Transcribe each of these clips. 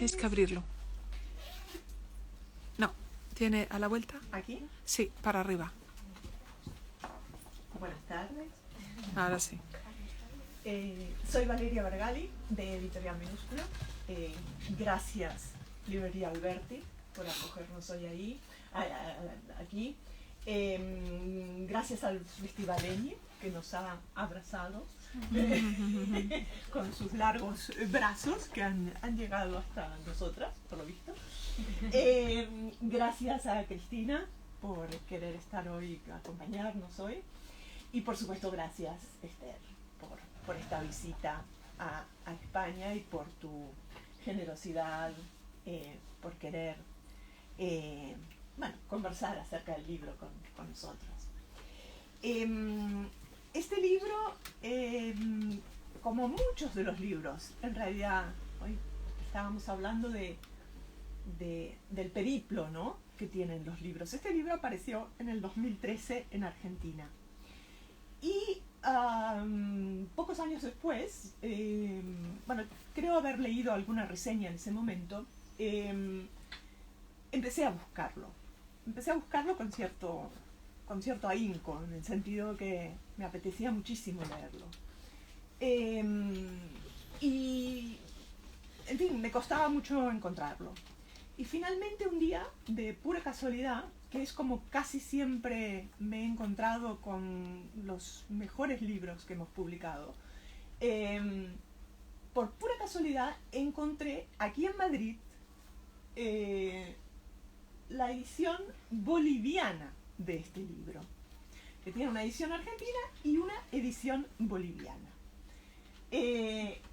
Tienes que abrirlo. No, tiene a la vuelta. ¿Aquí? Sí, para arriba. Buenas tardes. Ahora sí. Soy Valeria Vergali, de Editorial Minúscula. Gracias, Librería Alberti, por acogernos hoy aquí. Gracias al Festival Eni, que nos ha abrazado con sus largos brazos que han llegado hasta nosotras, por lo visto. Gracias a Cristina por querer estar hoy, acompañarnos hoy. Y por supuesto, gracias, Esther, por esta visita a España y por tu generosidad, por querer conversar acerca del libro con nosotros. Este libro, como muchos de los libros, en realidad, hoy estábamos hablando del periplo, ¿no?, que tienen los libros. Este libro apareció en el 2013 en Argentina. Y pocos años después, creo haber leído alguna reseña en ese momento, empecé a buscarlo. Empecé a buscarlo con cierto ahínco, en el sentido que me apetecía muchísimo leerlo. Y, en fin, me costaba mucho encontrarlo. Y finalmente un día, de pura casualidad, que es como casi siempre me he encontrado con los mejores libros que hemos publicado, por pura casualidad encontré aquí en Madrid la edición boliviana de este libro, que tiene una edición argentina y una edición boliviana.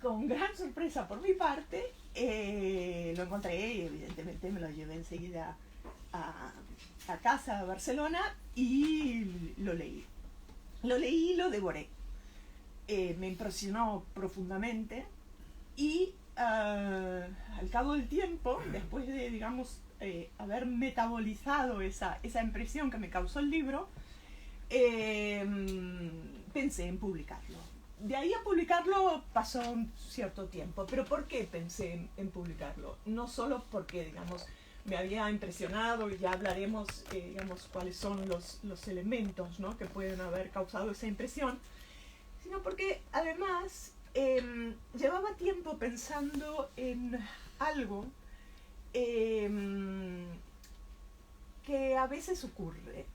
Con gran sorpresa por mi parte, lo encontré y evidentemente me lo llevé enseguida a casa, a Barcelona, y lo leí. Lo leí y lo devoré. Me impresionó profundamente y al cabo del tiempo, después de, digamos, haber metabolizado esa impresión que me causó el libro, pensé en publicarlo. De ahí a publicarlo pasó un cierto tiempo. ¿Pero por qué pensé en publicarlo? No solo porque, digamos, me había impresionado, y ya hablaremos, digamos, cuáles son los elementos, ¿no?, que pueden haber causado esa impresión, sino porque además llevaba tiempo pensando en algo que a veces ocurre.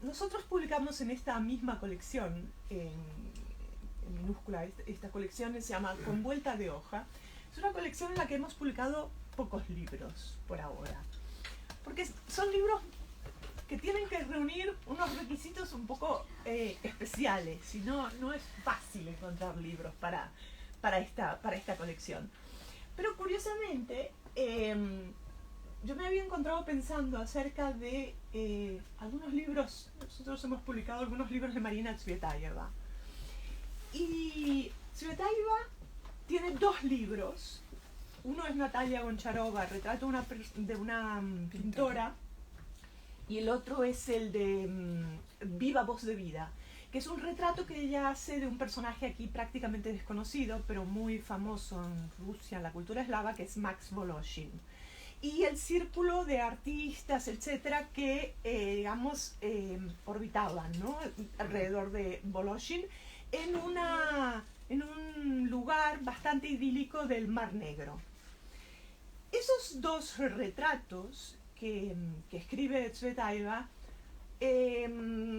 Nosotros publicamos en esta misma colección, en minúscula, esta colección se llama Con vuelta de hoja. Es una colección en la que hemos publicado pocos libros por ahora, porque son libros que tienen que reunir unos requisitos un poco especiales, y no es fácil encontrar libros para esta colección. Pero curiosamente, yo me había encontrado pensando acerca de algunos libros. Nosotros hemos publicado algunos libros de Marina Tsvetaeva, y Tsvetaeva tiene dos libros. Uno es Natalia Goncharova, retrato de una pintora, y el otro es el de Viva Voz de Vida, que es un retrato que ella hace de un personaje aquí prácticamente desconocido, pero muy famoso en Rusia, en la cultura eslava, que es Max Voloshin. Y el círculo de artistas, etcétera, que, orbitaban, ¿no?, alrededor de Voloshin, en un lugar bastante idílico del Mar Negro. Esos dos retratos que escribe Tsvetaeva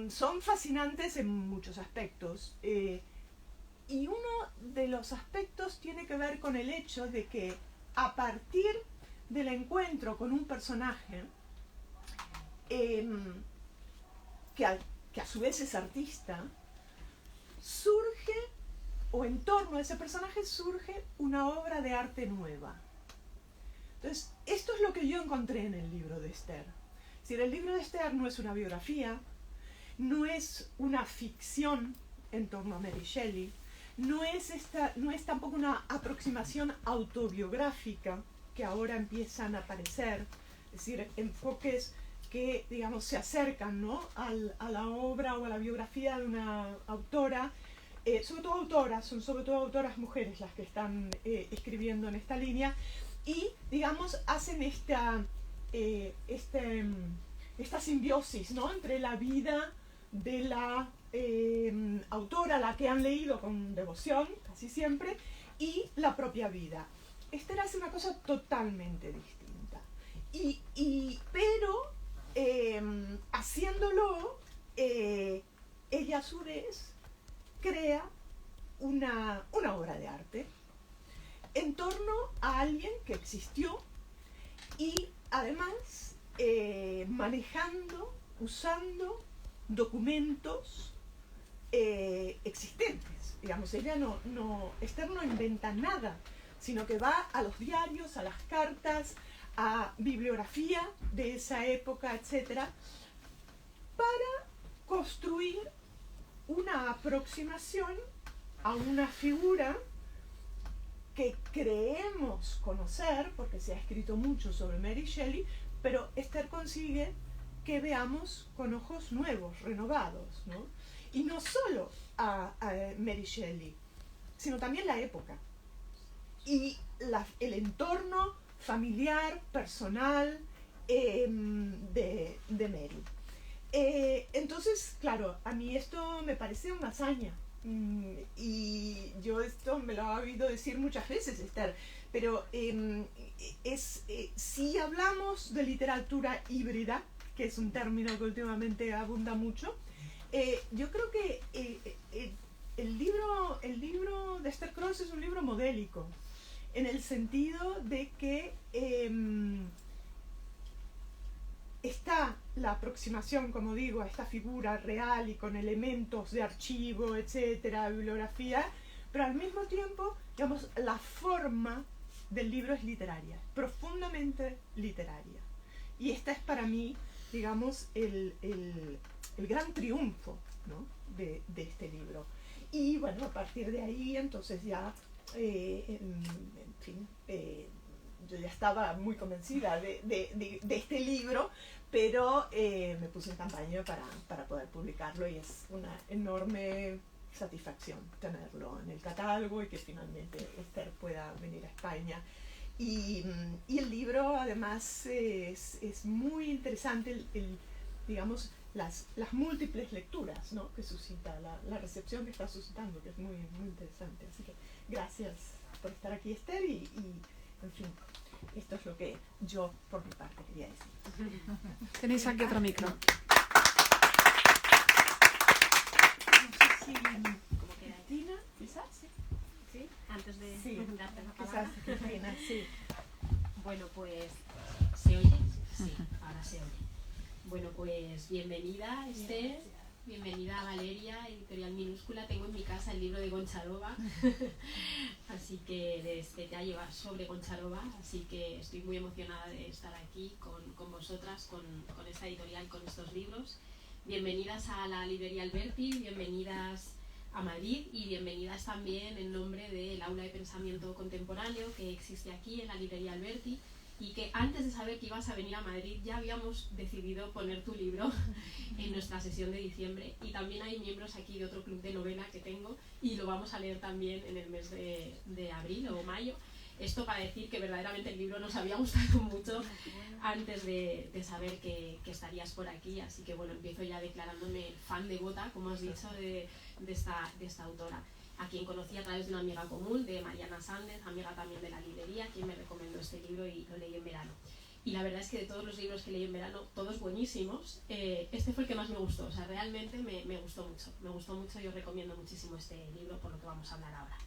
son fascinantes en muchos aspectos, y uno de los aspectos tiene que ver con el hecho de que a partir del encuentro con un personaje que a su vez es artista, surge, o en torno a ese personaje surge, una obra de arte nueva. Entonces, esto es lo que yo encontré en el libro de Esther. Es decir, el libro de Esther no es una biografía, no es una ficción en torno a Mary Shelley, no es tampoco una aproximación autobiográfica que ahora empiezan a aparecer, es decir, enfoques que, digamos, se acercan, ¿no?, a la obra o a la biografía de una autora, sobre todo autoras mujeres las que están escribiendo en esta línea, y, digamos, hacen esta simbiosis, ¿no?, entre la vida de la autora, la que han leído con devoción, casi siempre, y la propia vida. Esther hace una cosa totalmente distinta. Pero haciéndolo, ella a su vez crea una obra de arte en torno a alguien que existió y además manejando, usando documentos existentes. Digamos, ella Esther no inventa nada, sino que va a los diarios, a las cartas, a bibliografía de esa época, etc., para construir una aproximación a una figura que creemos conocer, porque se ha escrito mucho sobre Mary Shelley, pero Esther consigue que veamos con ojos nuevos, renovados, ¿no? Y no solo a Mary Shelley, sino también la época y el entorno familiar, personal de Mary. Entonces, claro, a mí esto me parece una hazaña. Y yo esto me lo he oído decir muchas veces, Esther, pero si hablamos de literatura híbrida, que es un término que últimamente abunda mucho, yo creo que el libro de Esther Cross es un libro modélico, en el sentido de que está la aproximación, como digo, a esta figura real y con elementos de archivo, etcétera, bibliografía, pero al mismo tiempo, digamos, la forma del libro es literaria, profundamente literaria. Y esta es para mí, digamos, el gran triunfo, ¿no?, de este libro. Y bueno, a partir de ahí, entonces ya, en fin, yo ya estaba muy convencida de este libro, pero me puse en campaña para poder publicarlo, y es una enorme satisfacción tenerlo en el catálogo y que finalmente Esther pueda venir a España. Y el libro además es muy interesante, digamos, las múltiples lecturas, ¿no?, que suscita, la recepción que está suscitando, que es muy, muy interesante. Así que gracias por estar aquí, Esther, y en fin, esto es lo que yo, por mi parte, quería decir. Tenéis aquí otro micro. No sé si... ¿Cómo queda? Cristina, quizás. Sí, antes de darte la Quizás, palabra. Cristina, sí. Bueno, pues... ¿Se oye? Sí, ahora se oye. Bueno, pues bienvenida, Esther. Bienvenida a Valeria, Editorial Minúscula. Tengo en mi casa el libro de Goncharova, así que de especial sobre Goncharova, así que estoy muy emocionada de estar aquí con vosotras, con esta editorial, con estos libros. Bienvenidas a la librería Alberti, bienvenidas a Madrid y bienvenidas también en nombre del Aula de Pensamiento Contemporáneo que existe aquí en la librería Alberti, y que antes de saber que ibas a venir a Madrid ya habíamos decidido poner tu libro en nuestra sesión de diciembre, y también hay miembros aquí de otro club de novela que tengo y lo vamos a leer también en el mes de abril o mayo. Esto para decir que verdaderamente el libro nos había gustado mucho antes de saber que estarías por aquí, así que bueno, empiezo ya declarándome fan devota, como has dicho, de esta autora, a quien conocí a través de una amiga común, de Mariana Sández, amiga también de la librería, quien me recomendó este libro y lo leí en verano. Y la verdad es que de todos los libros que leí en verano, todos buenísimos, este fue el que más me gustó, o sea, realmente me gustó mucho, yo recomiendo muchísimo este libro, por lo que vamos a hablar ahora.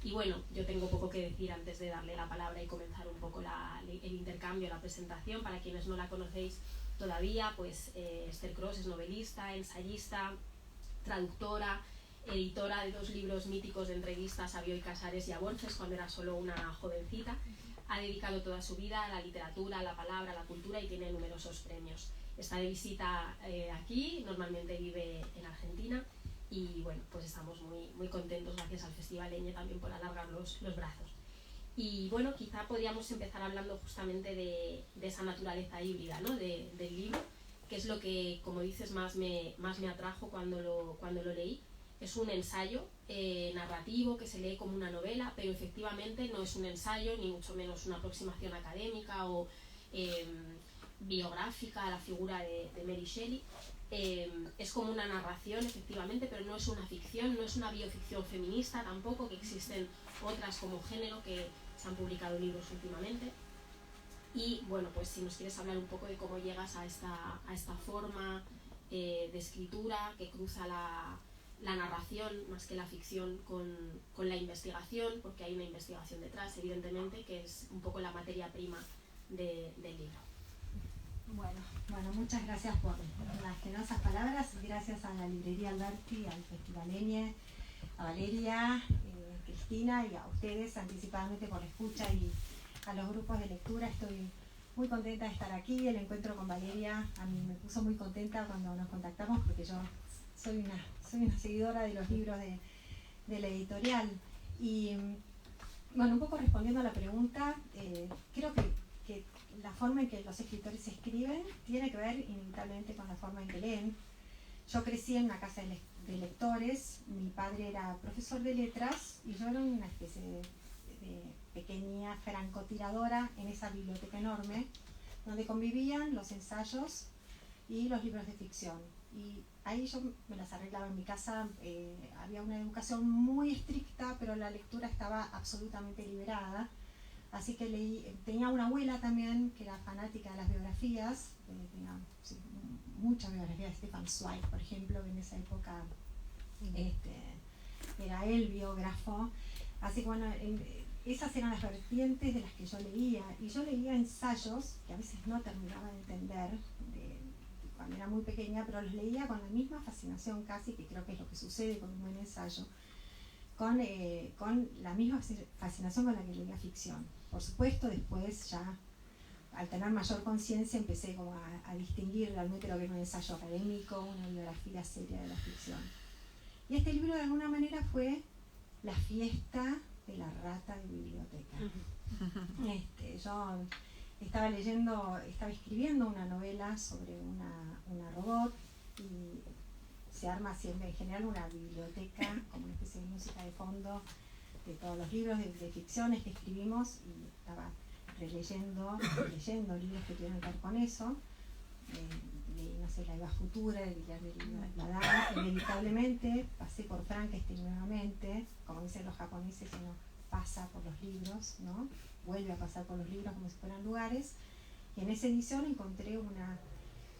Y bueno, yo tengo poco que decir antes de darle la palabra y comenzar un poco el intercambio, la presentación. Para quienes no la conocéis todavía, pues Esther Cross es novelista, ensayista, traductora, editora de 2 libros míticos de entrevistas a Bioy Casares y a Borges cuando era solo una jovencita. Ha dedicado toda su vida a la literatura, a la palabra, a la cultura, y tiene numerosos premios. Está de visita aquí, normalmente vive en Argentina, y bueno, pues estamos muy contentos, gracias al Festival Eñe también, por alargar los brazos. Y bueno, quizá podríamos empezar hablando justamente de esa naturaleza híbrida, ¿no?, del libro, que es lo que, como dices, más me atrajo cuando lo leí. es un ensayo narrativo que se lee como una novela, pero efectivamente no es un ensayo, ni mucho menos una aproximación académica o biográfica a la figura de Mary Shelley. Es como una narración, efectivamente, pero no es una ficción, no es una bioficción feminista tampoco, que existen otras como género que se han publicado libros últimamente. Y bueno, pues si nos quieres hablar un poco de cómo llegas a esta forma de escritura que cruza la narración más que la ficción con la investigación, porque hay una investigación detrás, evidentemente, que es un poco la materia prima del libro. Bueno, muchas gracias por las generosas palabras. Gracias a la librería Alberti, al Festival Eñe, a Valeria, Cristina y a ustedes anticipadamente por la escucha y a los grupos de lectura. Estoy muy contenta de estar aquí. El encuentro con Valeria a mí me puso muy contenta cuando nos contactamos, porque yo soy una seguidora de los libros de la editorial. Y bueno, un poco respondiendo a la pregunta, creo que la forma en que los escritores escriben tiene que ver inevitablemente con la forma en que leen. Yo crecí en una casa de lectores. Mi padre era profesor de letras y yo era una especie de pequeña francotiradora en esa biblioteca enorme donde convivían los ensayos y los libros de ficción. Y ahí yo me las arreglaba en mi casa. Había una educación muy estricta, pero la lectura estaba absolutamente liberada. Así que tenía una abuela también que era fanática de las biografías. Tenía muchas biografías de Stefan Zweig, por ejemplo, en esa época era el biógrafo. Así que bueno, esas eran las vertientes de las que yo leía. Y yo leía ensayos que a veces no terminaba de entender cuando era muy pequeña, pero los leía con la misma fascinación casi, que creo que es lo que sucede con un buen ensayo, con la misma fascinación con la que leía ficción. Por supuesto, después ya, al tener mayor conciencia, empecé como a distinguir realmente lo que era un ensayo académico, una biografía seria de la ficción. Y este libro de alguna manera fue la fiesta de la rata de biblioteca. Yo estaba escribiendo una novela sobre una robot y se arma siempre en general una biblioteca, como una especie de música de fondo de todos los libros de ficciones que escribimos, y estaba leyendo libros que tienen que ver con eso. Leí, no sé, La Eva Futura de Guillermo Ladán. Inevitablemente pasé por Frankenstein nuevamente, como dicen los japoneses, uno pasa por los libros, ¿no? Vuelve a pasar por los libros como si fueran lugares. Y en esa edición encontré una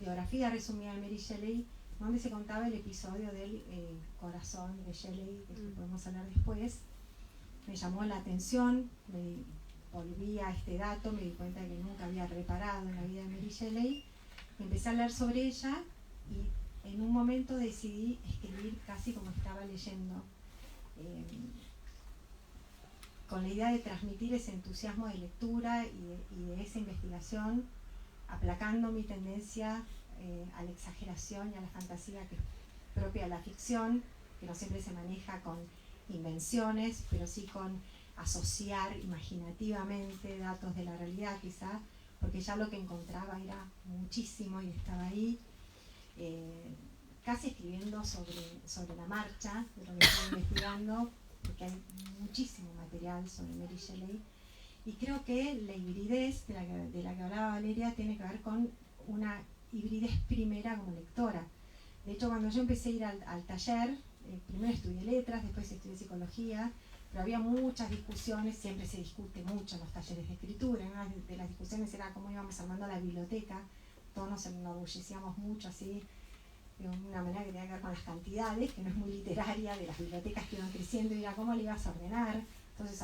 biografía resumida de Mary Shelley, donde se contaba el episodio del corazón de Shelley, que podemos hablar después. Me llamó la atención, me volví a este dato, me di cuenta que nunca había reparado en la vida de Mary Shelley. Empecé a leer sobre ella y en un momento decidí escribir casi como estaba leyendo, con la idea de transmitir ese entusiasmo de lectura y de esa investigación, aplacando mi tendencia a la exageración y a la fantasía que es propia de la ficción, que no siempre se maneja con invenciones, pero sí con asociar imaginativamente datos de la realidad quizá, porque ya lo que encontraba era muchísimo y estaba ahí, casi escribiendo sobre la marcha de lo que estaba investigando, porque hay muchísimo material sobre Mary Shelley. Y creo que la hibridez de la que hablaba Valeria tiene que ver con una hibridez primera como lectora. De hecho, cuando yo empecé a ir al taller, primero estudié letras, después estudié psicología, pero había muchas discusiones, siempre se discute mucho en los talleres de escritura. Una de las discusiones era cómo íbamos armando la biblioteca. Todos nos enorgullecíamos mucho así, de una manera que tenía que ver con las cantidades, que no es muy literaria, de las bibliotecas que iban creciendo, y era cómo le ibas a ordenar. Entonces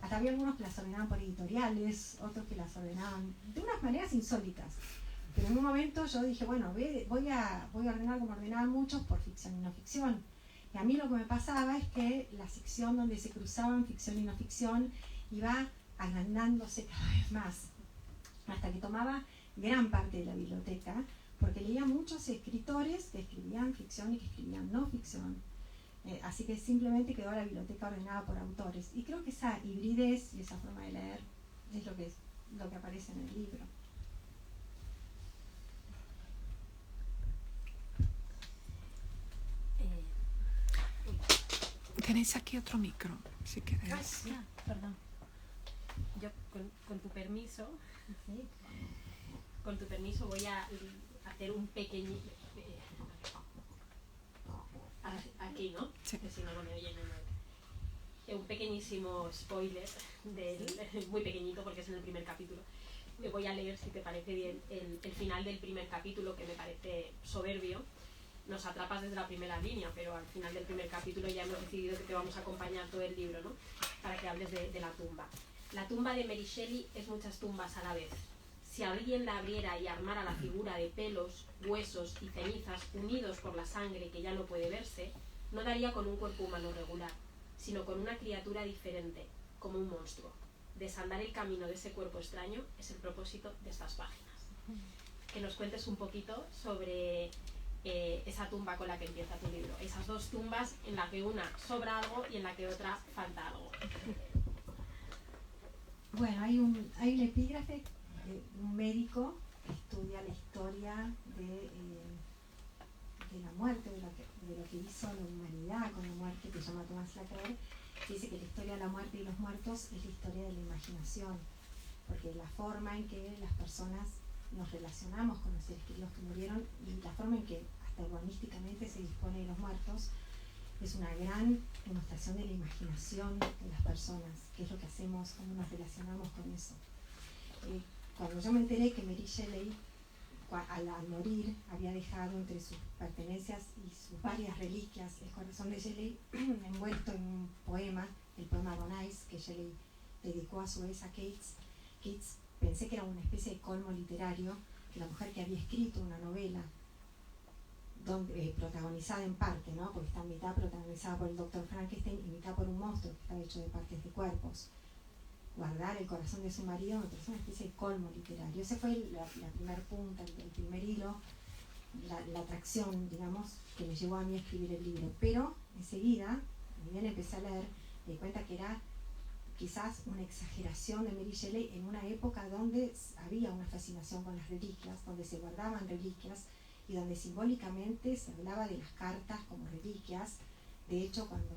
hasta había algunos que las ordenaban por editoriales, otros que las ordenaban de unas maneras insólitas. Pero en un momento yo dije, bueno, voy a ordenar como ordenaban muchos, por ficción y no ficción. Y a mí lo que me pasaba es que la sección donde se cruzaban ficción y no ficción iba agrandándose cada vez más, hasta que tomaba gran parte de la biblioteca, porque leía muchos escritores que escribían ficción y que escribían no ficción. Así que simplemente quedó la biblioteca ordenada por autores. Y creo que esa hibridez y esa forma de leer es lo que aparece en el libro. Tenéis aquí otro micro, si queréis. Sí, perdón. Yo, con tu permiso, voy a hacer un pequeño... aquí, ¿no? Sí. Que si no, no me oyen. Un pequeñísimo spoiler, muy pequeñito porque es en el primer capítulo. Me voy a leer, si te parece bien, el final del primer capítulo, que me parece soberbio. Nos atrapas desde la primera línea, pero al final del primer capítulo ya hemos decidido que te vamos a acompañar todo el libro, ¿no? Para que hables de la tumba. La tumba de Mary Shelley es muchas tumbas a la vez. Si alguien la abriera y armara la figura de pelos, huesos y cenizas unidos por la sangre que ya no puede verse, no daría con un cuerpo humano regular, sino con una criatura diferente, como un monstruo. Desandar el camino de ese cuerpo extraño es el propósito de estas páginas. Que nos cuentes un poquito sobre esa tumba con la que empieza tu libro. Esas dos tumbas en la que una sobra algo y en la que otra falta algo. Bueno, hay un epígrafe de un médico que estudia la historia de la muerte, de lo que hizo la humanidad con la muerte, que se llama Thomas Laqueur, que dice que la historia de la muerte y los muertos es la historia de la imaginación, porque la forma en que las personas nos relacionamos con los seres queridos que murieron y la forma en que hasta urbanísticamente se dispone de los muertos es una gran demostración de la imaginación de las personas, qué es lo que hacemos, cómo nos relacionamos con eso. Cuando yo me enteré que Mary Shelley al morir había dejado entre sus pertenencias y sus varias reliquias el corazón de Shelley envuelto en un poema, el poema Donais, que Shelley dedicó a su vez a Keats, pensé que era una especie de colmo literario, que la mujer que había escrito una novela protagonizada en parte, ¿no? Porque está mitad protagonizada por el Dr. Frankenstein y mitad por un monstruo que está hecho de partes de cuerpos. Guardar el corazón de su marido me pareció una especie de colmo literario. Ese fue la primer punta, el primer hilo, la atracción, digamos, que me llevó a mí a escribir el libro. Pero enseguida, ni bien empecé a leer, me di cuenta que era quizás una exageración de Mary Shelley en una época donde había una fascinación con las reliquias, donde se guardaban reliquias y donde simbólicamente se hablaba de las cartas como reliquias. De hecho, cuando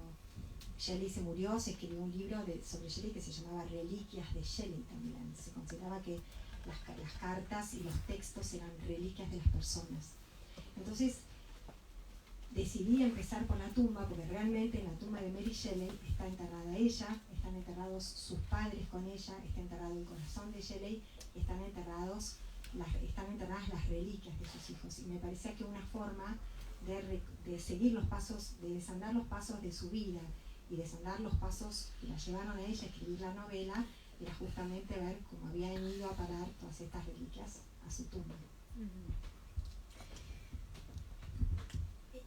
Shelley se murió, se escribió un libro sobre Shelley que se llamaba Reliquias de Shelley también. Se consideraba que las cartas y los textos eran reliquias de las personas. Entonces, decidí empezar por la tumba, porque realmente en la tumba de Mary Shelley está enterrada ella, están enterrados sus padres con ella, está enterrado el corazón de Shelley, están enterradas las reliquias de sus hijos. Y me parecía que una forma de seguir los pasos, de desandar los pasos de su vida y desandar los pasos que la llevaron a ella a escribir la novela, era justamente ver cómo habían ido a parar todas estas reliquias a su tumba.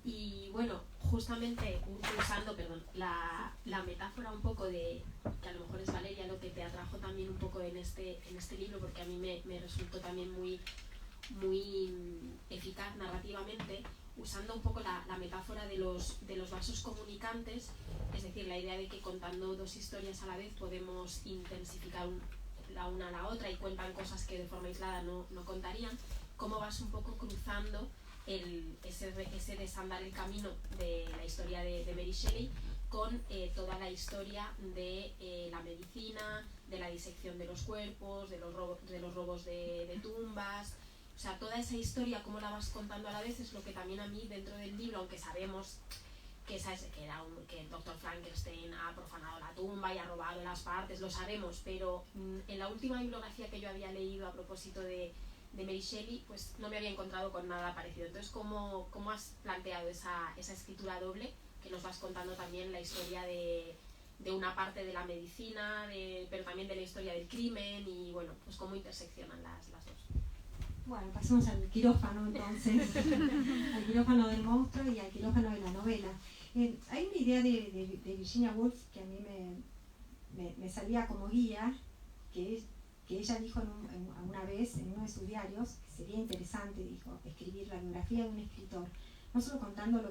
Y bueno, justamente usando la metáfora un poco de, que a lo mejor es Valeria lo que te atrajo también un poco en este libro, porque a mí me resultó también muy eficaz narrativamente, usando un poco la metáfora de los vasos comunicantes, es decir, la idea de que contando dos historias a la vez podemos intensificar la una a la otra y cuentan cosas que de forma aislada no contarían, cómo vas un poco cruzando ese desandar el camino de la historia de Mary Shelley con toda la historia de la medicina, de la disección de los cuerpos, de los robos de tumbas. O sea, toda esa historia, cómo la vas contando a la vez, es lo que también a mí dentro del libro, aunque sabemos que el Dr. Frankenstein ha profanado la tumba y ha robado las partes, lo sabemos, pero en la última bibliografía que yo había leído a propósito de Mary Shelley, pues no me había encontrado con nada parecido. Entonces, ¿cómo has planteado esa escritura doble, que nos vas contando también la historia de una parte de la medicina, pero también de la historia del crimen, y bueno, pues cómo interseccionan las dos? Bueno, pasemos al quirófano entonces, al quirófano del monstruo y al quirófano de la novela. Hay una idea de Virginia Woolf que a mí me salía como guía, que ella dijo una vez en uno de sus diarios, que sería interesante, dijo, escribir la biografía de un escritor, no solo contando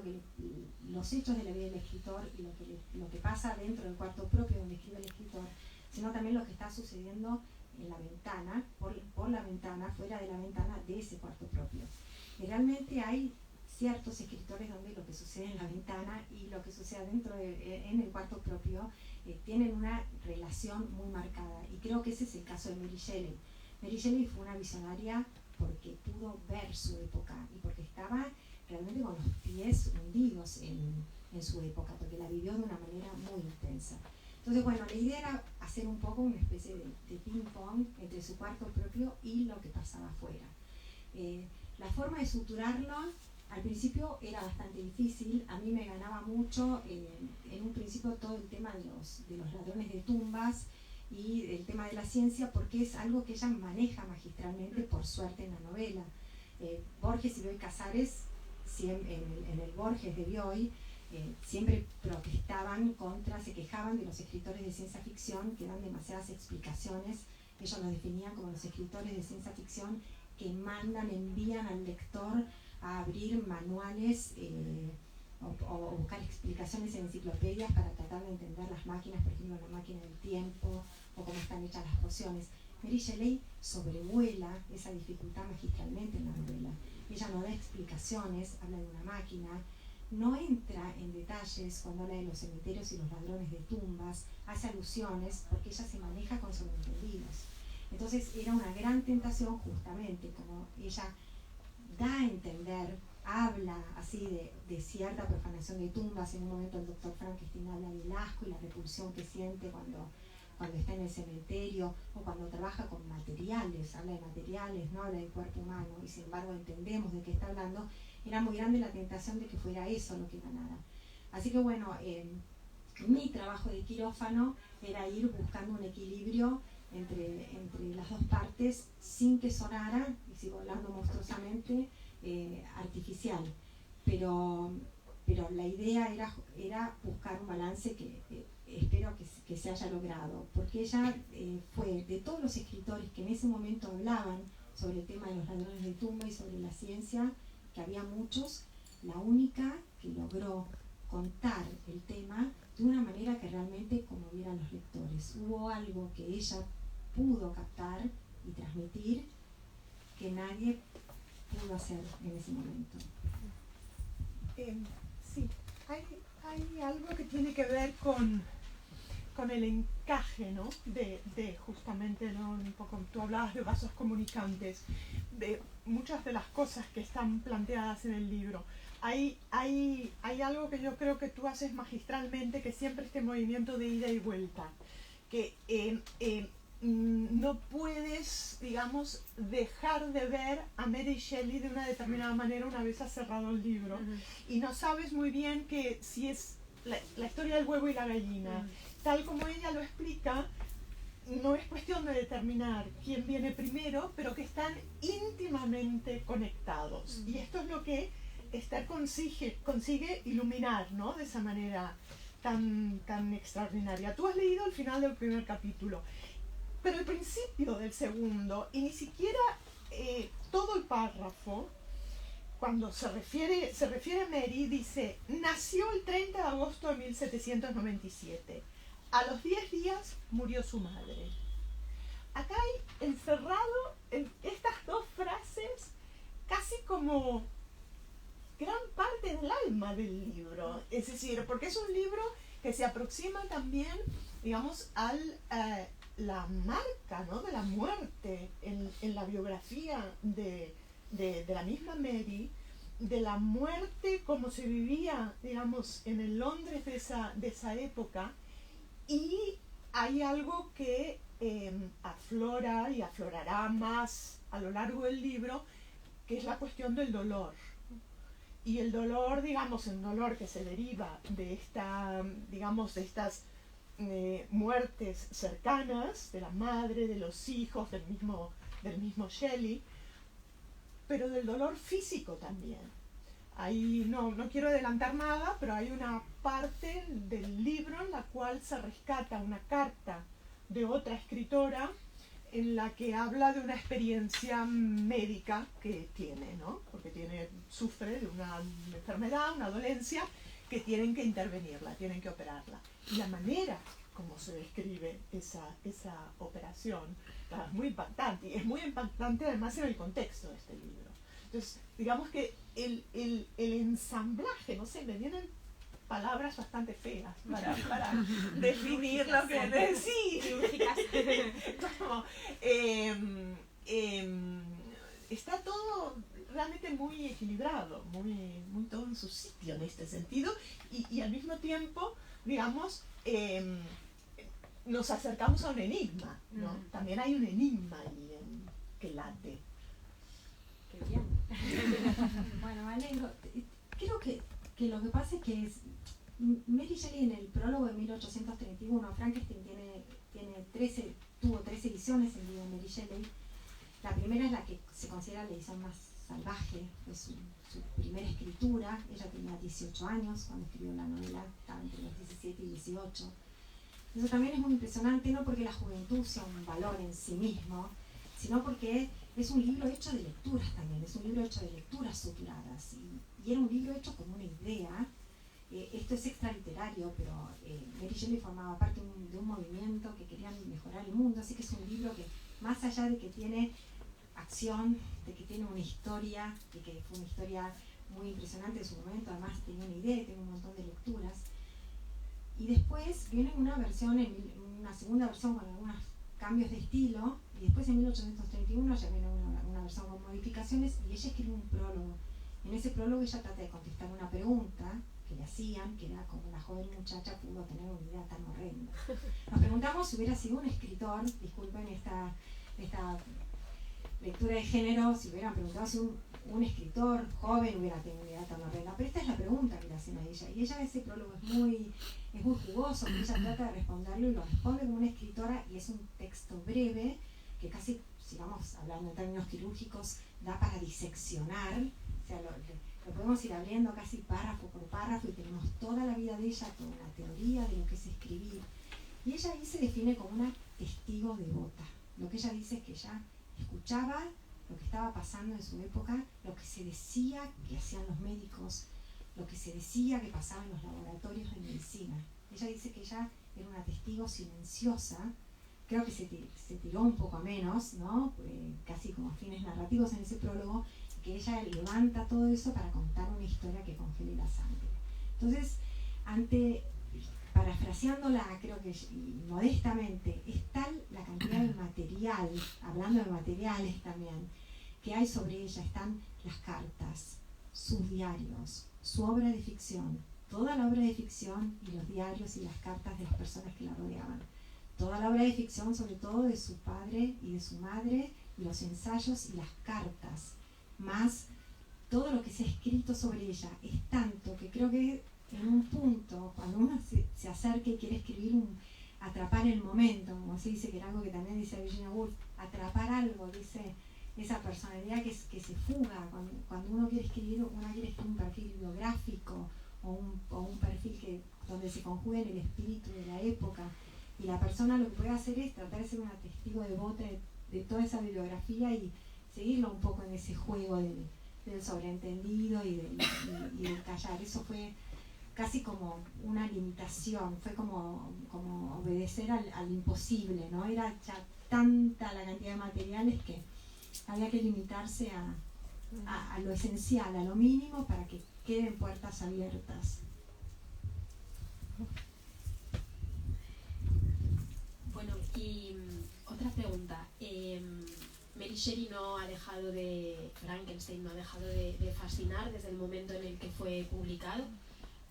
los hechos de la vida del escritor y lo que pasa dentro del cuarto propio donde escribe el escritor, sino también lo que está sucediendo en la ventana, por la ventana, fuera de la ventana de ese cuarto propio. Y realmente hay ciertos escritores donde lo que sucede en la ventana y lo que sucede en el cuarto propio tienen una relación muy marcada. Y creo que ese es el caso de Mary Shelley. Mary Shelley fue una visionaria porque pudo ver su época y porque estaba realmente con los pies hundidos en su época, porque la vivió de una manera muy intensa. Entonces, bueno, la idea era hacer un poco una especie de ping-pong entre su cuarto propio y lo que pasaba afuera. La forma de estructurarlo al principio era bastante difícil. A mí me ganaba mucho en un principio todo el tema de los ladrones de tumbas y el tema de la ciencia, porque es algo que ella maneja magistralmente, por suerte, en la novela. Borges y Bioy Casares, en el Borges de Bioy, siempre protestaban se quejaban de los escritores de ciencia ficción que dan demasiadas explicaciones. Ellos los definían como los escritores de ciencia ficción que envían al lector a abrir manuales o buscar explicaciones en enciclopedias para tratar de entender las máquinas, por ejemplo, la máquina del tiempo o cómo están hechas las pociones. Mary Shelley sobrevuela esa dificultad magistralmente en la novela. Ella no da explicaciones, habla de una máquina, no entra en detalles cuando habla de los cementerios y los ladrones de tumbas, hace alusiones porque ella se maneja con sobreentendidos. Entonces era una gran tentación, justamente como ella da a entender, habla así de cierta profanación de tumbas. En un momento el doctor Frankenstein habla del asco y la repulsión que siente cuando está en el cementerio, o cuando trabaja con materiales, habla de materiales, no habla del cuerpo humano, y sin embargo entendemos de qué está hablando. Era muy grande la tentación de que fuera eso lo que ganara. Así que bueno, mi trabajo de quirófano era ir buscando un equilibrio entre las dos partes sin que sonara, y sigo hablando monstruosamente, artificial. Pero la idea era buscar un balance que espero que se haya logrado, porque ella fue de todos los escritores que en ese momento hablaban sobre el tema de los ladrones de tumba y sobre la ciencia, que había muchos, la única que logró contar el tema de una manera que realmente conmoviera a los lectores. Hubo algo que ella pudo captar y transmitir que nadie pudo hacer en ese momento. Sí, hay algo que tiene que ver con el encaje, ¿no? de justamente, ¿no? Un poco, tú hablabas de vasos comunicantes, de muchas de las cosas que están planteadas en el libro. Hay algo que yo creo que tú haces magistralmente, que siempre este movimiento de ida y vuelta, que no puedes, digamos, dejar de ver a Mary Shelley de una determinada manera una vez has cerrado el libro. Y no sabes muy bien que si es la historia del huevo y la gallina. Tal como ella lo explica, no es cuestión de determinar quién viene primero, pero que están íntimamente conectados. Y esto es lo que Esther consigue iluminar, ¿no? De esa manera tan extraordinaria. Tú has leído el final del primer capítulo, pero el principio del segundo, y ni siquiera todo el párrafo, cuando se refiere a Mary, dice: nació el 30 de agosto de 1797. A los 10 días murió su madre. Acá hay encerrado en estas dos frases casi como gran parte del alma del libro. Es decir, porque es un libro que se aproxima también, digamos, a la marca, ¿no? De la muerte en la biografía de la misma Mary, de la muerte como se vivía, digamos, en el Londres de esa época. Y hay algo que aflora y aflorará más a lo largo del libro, que es la cuestión del dolor. Y el dolor, digamos, el dolor que se deriva de de estas muertes cercanas, de la madre, de los hijos, del mismo Shelley, pero del dolor físico también. Ahí no quiero adelantar nada, pero hay una parte del libro en la cual se rescata una carta de otra escritora en la que habla de una experiencia médica que tiene, ¿no? Porque sufre de una enfermedad, una dolencia, que tienen que intervenirla, tienen que operarla. Y la manera como se describe esa operación es muy impactante, y es muy impactante además en el contexto de este libro. Entonces, digamos que el ensamblaje, no sé, me vienen palabras bastante feas para definir lo que decir. Como, está todo realmente muy equilibrado, muy todo en su sitio en este sentido, y al mismo tiempo, digamos, nos acercamos a un enigma, ¿no? También hay un enigma ahí que late. Qué bien. Bueno, me alegro. Creo que lo que pasa es que Mary Shelley, en el prólogo de 1831, Frankenstein tuvo 13 ediciones en vida de Mary Shelley. La primera es la que se considera la edición más salvaje, fue su primera escritura. Ella tenía 18 años cuando escribió la novela, estaba entre los 17 y 18. Eso también es muy impresionante, no porque la juventud sea un valor en sí mismo, sino porque es un libro hecho de lecturas también, es un libro hecho de lecturas suturadas, y era un libro hecho con una idea. Esto es extraliterario, pero Mary Shelley formaba parte de un movimiento que querían mejorar el mundo, así que es un libro que, más allá de que tiene acción, de que tiene una historia, de que fue una historia muy impresionante en su momento, además tenía una idea, tiene un montón de lecturas. Y después viene una segunda versión con algunos cambios de estilo, y después en 1831 ya viene una versión con modificaciones, y ella escribe un prólogo. En ese prólogo ella trata de contestar una pregunta que le hacían, que era cómo la joven muchacha pudo tener una idea tan horrenda. Nos preguntamos si hubiera sido un escritor, disculpen esta lectura de género, si hubieran preguntado si un escritor joven hubiera tenido una idea tan horrenda, pero esta es la pregunta que le hacen a ella, y ella, ese prólogo es muy jugoso, porque ella trata de responderlo y lo responde como una escritora, y es un texto breve que casi, si vamos hablando en términos quirúrgicos, da para diseccionar, o sea, lo podemos ir abriendo casi párrafo por párrafo, y tenemos toda la vida de ella, toda una teoría de lo que es escribir. Y ella ahí se define como una testigo devota. Lo que ella dice es que ella escuchaba lo que estaba pasando en su época, lo que se decía que hacían los médicos, lo que se decía que pasaba en los laboratorios de medicina. Ella dice que ella era una testigo silenciosa, creo que se tiró un poco a menos, ¿no? Casi como fines narrativos en ese prólogo, que ella levanta todo eso para contar una historia que congele la sangre. Entonces, parafraseándola, creo que modestamente, es tal la cantidad de material, hablando de materiales también, que hay sobre ella. Están las cartas, sus diarios, su obra de ficción, toda la obra de ficción y los diarios y las cartas de las personas que la rodeaban. Toda la obra de ficción, sobre todo de su padre y de su madre, y los ensayos y las cartas, más todo lo que se ha escrito sobre ella. Es tanto que creo que en un punto, cuando uno se acerca y quiere escribir, atrapar el momento, como se dice, que era algo que también dice Virginia Woolf, atrapar algo, dice esa personalidad que se fuga, cuando uno quiere escribir un perfil biográfico, o un perfil donde se conjugue el espíritu de la época, y la persona lo que puede hacer es tratar de ser una testigo devota de toda esa bibliografía, y seguirlo un poco en ese juego del sobreentendido y del callar. Eso fue casi como una limitación, fue como obedecer al imposible, ¿no? Era ya tanta la cantidad de materiales que había que limitarse a lo esencial, a lo mínimo, para que queden puertas abiertas. Bueno, y otra pregunta. Mary Shelley no ha dejado Frankenstein no ha dejado de fascinar desde el momento en el que fue publicado.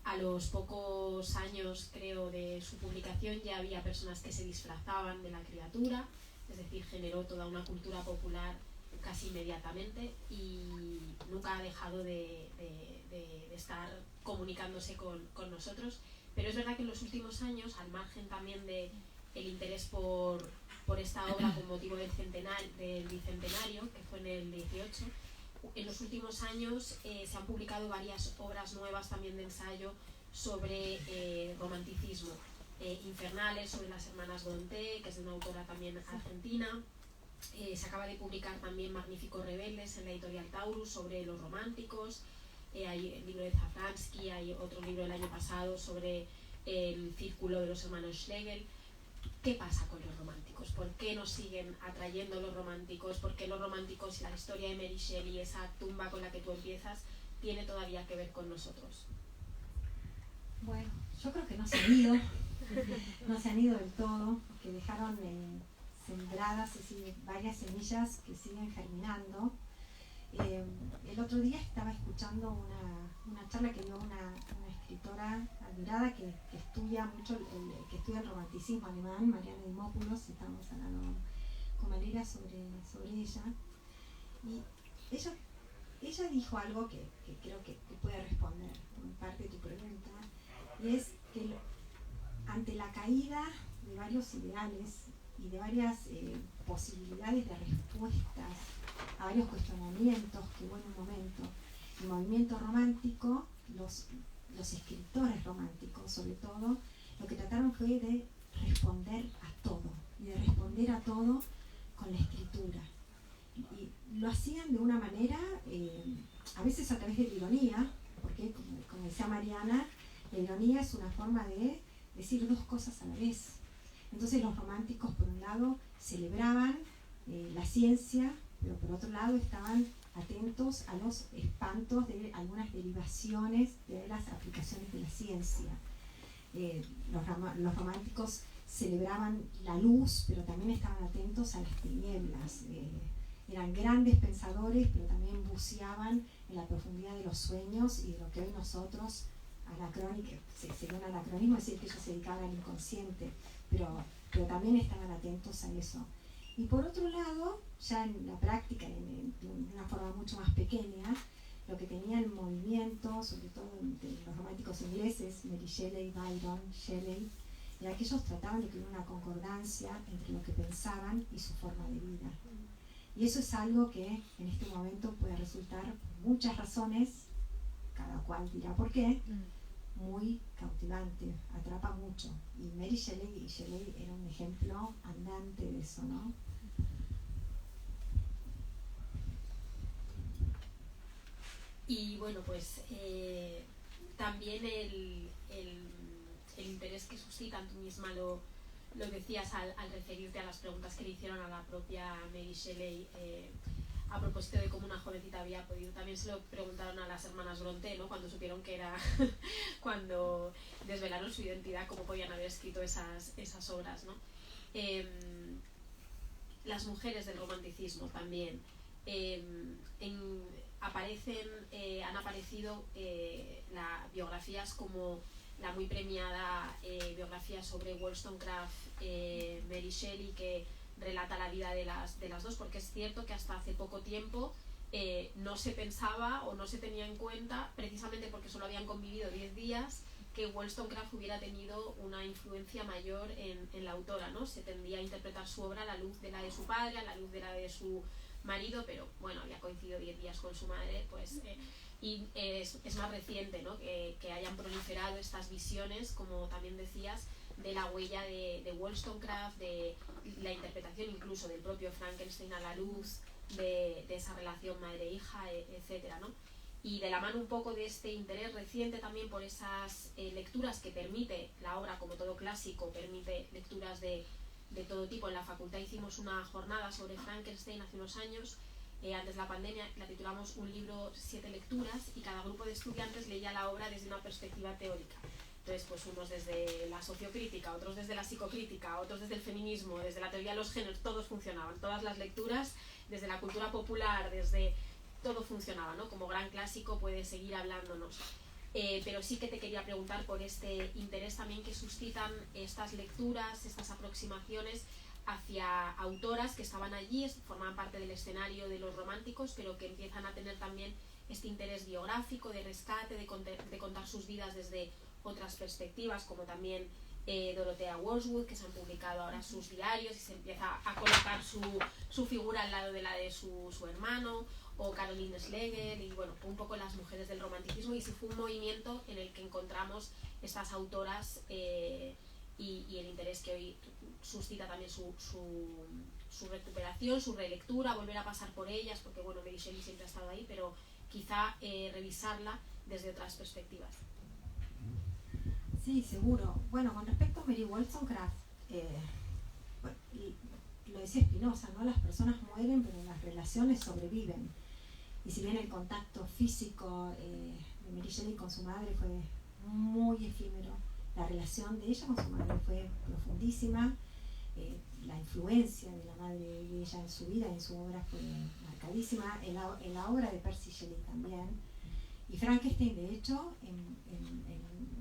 A los pocos años, creo, de su publicación ya había personas que se disfrazaban de la criatura, es decir, generó toda una cultura popular casi inmediatamente, y nunca ha dejado de estar comunicándose con nosotros. Pero es verdad que en los últimos años, al margen también del interés por esta obra con motivo del bicentenario, que fue en el 18, en los últimos años se han publicado varias obras nuevas también de ensayo sobre romanticismo. Infernales, sobre las hermanas Brontë, que es de una autora también argentina. Se acaba de publicar también Magníficos Rebeldes en la editorial Taurus, sobre los románticos. Hay el libro de Zafransky, hay otro libro del año pasado sobre el círculo de los hermanos Schlegel. ¿qué pasa con los románticos? ¿Por qué nos siguen atrayendo los románticos? ¿Por qué los románticos y la historia de Mary Shelley, esa tumba con la que tú empiezas, tiene todavía que ver con nosotros? Bueno, yo creo que no se han ido, no se han ido del todo, porque dejaron sembradas varias semillas que siguen germinando. El otro día estaba escuchando una charla que dio una escritora admirada que estudia mucho que estudia el romanticismo alemán, Mariana Dimopoulos. Estábamos hablando con Valeria sobre ella, y ella dijo algo que creo que puede responder en parte de tu pregunta, y es que ante la caída de varios ideales y de varias posibilidades de respuestas a varios cuestionamientos que hubo en un momento, el movimiento romántico, los escritores románticos sobre todo, lo que trataron fue de responder a todo, y de responder a todo con la escritura. Y lo hacían de una manera, a veces a través de la ironía, porque como decía Mariana, la ironía es una forma de decir dos cosas a la vez. Entonces los románticos, por un lado, celebraban la ciencia, pero por otro lado estaban atentos a los espantos de algunas derivaciones de las aplicaciones de la ciencia. Los románticos celebraban la luz, pero también estaban atentos a las tinieblas. Eran grandes pensadores, pero también buceaban en la profundidad de los sueños y de lo que hoy nosotros, sería un anacronismo decir que ellos se dedicaban al inconsciente, pero también estaban atentos a eso. Y por otro lado, ya en la práctica, de una forma mucho más pequeña, lo que tenía el movimiento, sobre todo de los románticos ingleses, Mary Shelley, Byron, Shelley, era que ellos trataban de crear una concordancia entre lo que pensaban y su forma de vida. Y eso es algo que en este momento puede resultar, por muchas razones, cada cual dirá por qué, muy cautivante, atrapa mucho. Y Mary Shelley era un ejemplo andante de eso, ¿no? Y bueno, pues también el interés que suscitan, tú misma lo decías al referirte a las preguntas que le hicieron a la propia Mary Shelley a propósito de cómo una jovencita había podido, también se lo preguntaron a las hermanas Brontë, ¿no? Cuando supieron que era, cuando desvelaron su identidad, cómo podían haber escrito esas obras, ¿no? Las mujeres del romanticismo también han aparecido biografías como la muy premiada biografía sobre Wollstonecraft, Mary Shelley, que relata la vida de las dos, porque es cierto que hasta hace poco tiempo no se pensaba o no se tenía en cuenta, precisamente porque solo habían convivido 10 días, que Wollstonecraft hubiera tenido una influencia mayor en la autora, ¿no? Se tendía a interpretar su obra a la luz de la de su padre, a la luz de la de su marido, pero bueno, había coincidido 10 días con su madre, pues y es más reciente, ¿no? que hayan proliferado estas visiones, como también decías, de la huella de Wollstonecraft, de la interpretación incluso del propio Frankenstein a la luz de esa relación madre-hija, etcétera, ¿no? Y de la mano un poco de este interés reciente también por esas lecturas que permite la obra, como todo clásico, permite lecturas de todo tipo. En la facultad hicimos una jornada sobre Frankenstein hace unos años, antes de la pandemia, la titulamos Un libro, 7 lecturas, y cada grupo de estudiantes leía la obra desde una perspectiva teórica. Entonces, pues unos desde la sociocrítica, otros desde la psicocrítica, otros desde el feminismo, desde la teoría de los géneros, todos funcionaban. Todas las lecturas, desde la cultura popular, desde todo funcionaba, ¿no? Como gran clásico puede seguir hablándonos. Pero sí que te quería preguntar por este interés también que suscitan estas lecturas, estas aproximaciones hacia autoras que estaban allí, formaban parte del escenario de los románticos, pero que empiezan a tener también este interés biográfico, de rescate, de contar sus vidas desde otras perspectivas, como también Dorothea Worswood, que se han publicado ahora sus diarios y se empieza a colocar su figura al lado de la de su hermano, o Caroline Schlegel, y bueno, un poco las mujeres del romanticismo, y sí fue un movimiento en el que encontramos estas autoras y el interés que hoy suscita también su recuperación, su relectura, volver a pasar por ellas, porque bueno, Mary Shelley siempre ha estado ahí, pero quizá revisarla desde otras perspectivas. Sí, seguro. Bueno, con respecto a Mary Wollstonecraft, lo decía Spinoza, ¿no? Las personas mueren, pero las relaciones sobreviven. Y si bien el contacto físico de Mary Shelley con su madre fue muy efímero, la relación de ella con su madre fue profundísima. La influencia de la madre de ella en su vida y en su obra fue marcadísima, en la obra de Percy Shelley también. Y Frankenstein, de hecho, en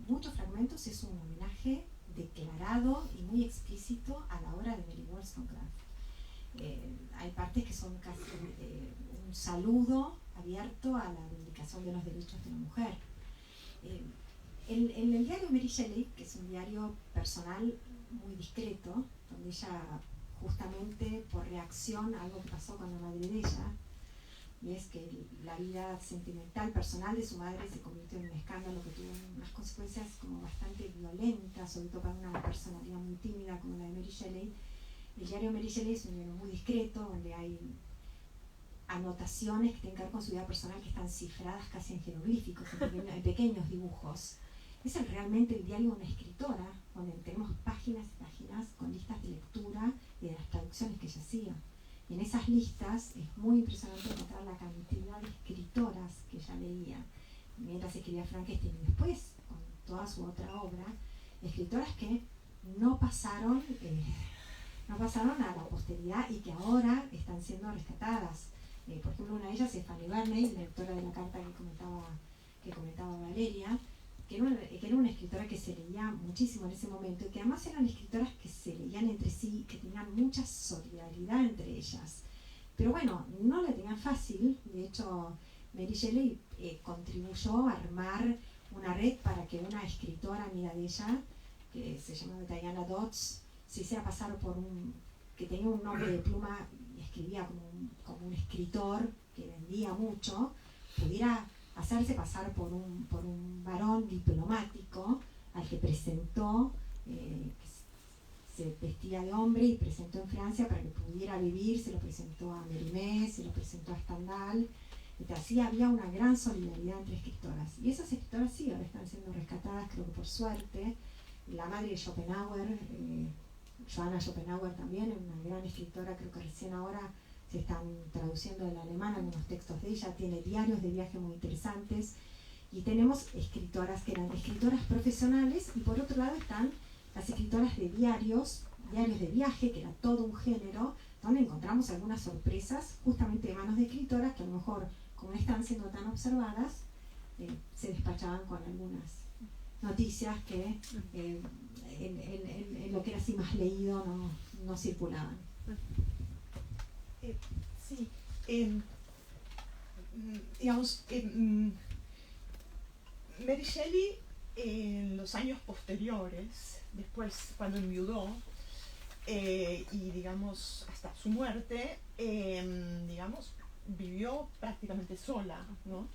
muchos fragmentos es un homenaje declarado y muy explícito a la obra de Mary Wollstonecraft. Hay partes que son casi un saludo abierto a la reivindicación de los derechos de la mujer. En el diario Mary Shelley, que es un diario personal muy discreto, donde ella, justamente por reacción a algo que pasó con la madre de ella, y es que la vida sentimental personal de su madre se convirtió en un escándalo que tuvo unas consecuencias como bastante violentas, sobre todo para una personalidad muy tímida como la de Mary Shelley. El diario Mary Shelley es un diario muy discreto, donde hay anotaciones que tienen que ver con su vida personal que están cifradas casi en jeroglíficos, en pequeños dibujos. Es realmente el diario de una escritora, donde tenemos páginas y páginas con listas de lectura y de las traducciones que ella hacía. Y en esas listas es muy impresionante encontrar la cantidad de escritoras que ella leía mientras escribía Frankenstein, y después, con toda su otra obra, escritoras que no pasaron a la posteridad y que ahora están siendo rescatadas. Por ejemplo, una de ellas es Fanny Burney, la lectora de la carta que comentaba Valeria, que era una escritora que se leía muchísimo en ese momento, y que además eran escritoras que se leían entre sí, que tenían mucha solidaridad entre ellas. Pero bueno, no la tenían fácil. De hecho, Mary Shelley contribuyó a armar una red para que una escritora amiga de ella, que se llamaba Diana Dodds, se hiciera pasar que tenía un nombre de pluma y escribía como un escritor que vendía mucho, pudiera hacerse pasar por un varón diplomático al que presentó, se vestía de hombre y presentó en Francia para que pudiera vivir. Se lo presentó a Mérimée, se lo presentó a Stendhal. Así había una gran solidaridad entre escritoras, y esas escritoras sí ahora están siendo rescatadas, creo que por suerte. La madre de Schopenhauer, Johanna Schopenhauer, también una gran escritora, creo que recién ahora se están traduciendo del alemán algunos textos de ella, tiene diarios de viaje muy interesantes, y tenemos escritoras que eran escritoras profesionales, y por otro lado están las escritoras de diarios de viaje, que era todo un género, donde encontramos algunas sorpresas justamente de manos de escritoras que a lo mejor, como no están siendo tan observadas, se despachaban con algunas noticias que en lo que era así más leído no circulaban. Sí, digamos, Mary Shelley en los años posteriores, después cuando enviudó, y digamos hasta su muerte, digamos, vivió prácticamente sola, ¿no?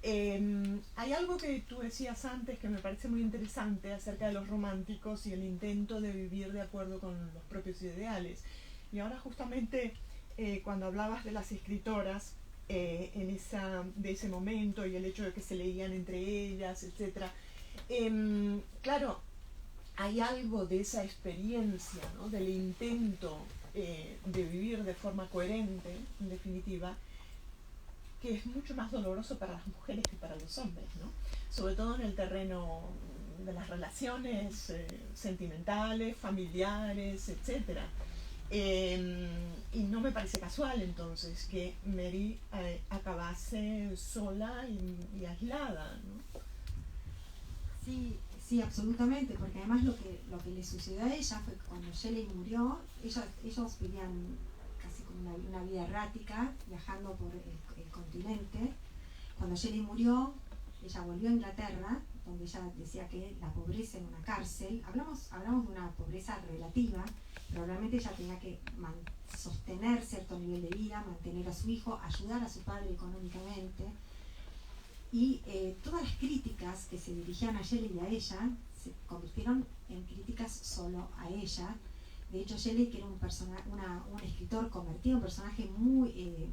Hay algo que tú decías antes que me parece muy interesante acerca de los románticos y el intento de vivir de acuerdo con los propios ideales. Y ahora justamente cuando hablabas de las escritoras de ese momento y el hecho de que se leían entre ellas, etc. Claro, hay algo de esa experiencia, ¿no? Del intento de vivir de forma coherente, en definitiva, que es mucho más doloroso para las mujeres que para los hombres, ¿no? Sobre todo en el terreno de las relaciones sentimentales, familiares, etc. Y no me parece casual entonces que Mary acabase sola y aislada, ¿no? Sí, absolutamente, porque además lo que le sucedió a ella fue que cuando Shelley murió, ellos vivían casi como una vida errática, viajando por el continente. Cuando Shelley murió, ella volvió a Inglaterra, donde ella decía que la pobreza en una cárcel, hablamos de una pobreza relativa, pero realmente ella tenía que sostener cierto nivel de vida, mantener a su hijo, ayudar a su padre económicamente. Y todas las críticas que se dirigían a Shelley y a ella se convirtieron en críticas solo a ella. De hecho, Shelley, que era un escritor convertido, un personaje muy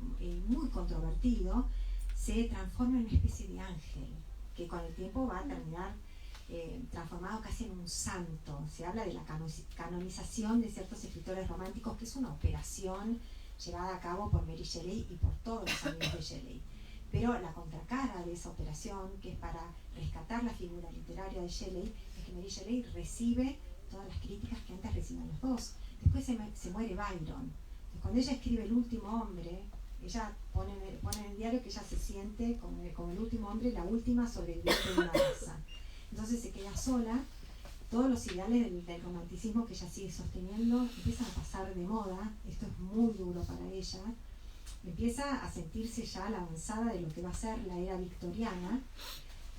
controvertido, se transforma en una especie de ángel, que con el tiempo va a terminar transformado casi en un santo. Se habla de la canonización de ciertos escritores románticos, que es una operación llevada a cabo por Mary Shelley y por todos los amigos de Shelley. Pero la contracara de esa operación, que es para rescatar la figura literaria de Shelley, es que Mary Shelley recibe todas las críticas que antes recibían los dos. Después se muere Byron. Entonces, cuando ella escribe El último hombre, ella pone en el diario que ella se siente como el último hombre, la última sobreviviente de una raza. Entonces se queda sola, todos los ideales del romanticismo que ella sigue sosteniendo empiezan a pasar de moda, esto es muy duro para ella, empieza a sentirse ya a la avanzada de lo que va a ser la era victoriana,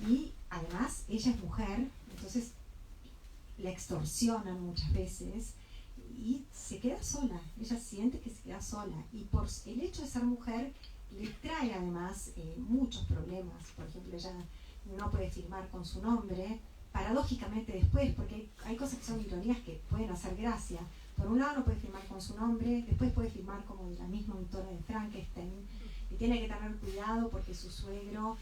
y además ella es mujer, entonces la extorsionan muchas veces y se queda sola, ella siente que se queda sola, y por el hecho de ser mujer le trae además muchos problemas. Por ejemplo, ella no puede firmar con su nombre, paradójicamente después, porque hay cosas que son ironías que pueden hacer gracia. Por un lado no puede firmar con su nombre, después puede firmar como la misma autora de Frankenstein, y tiene que tener cuidado porque su suegro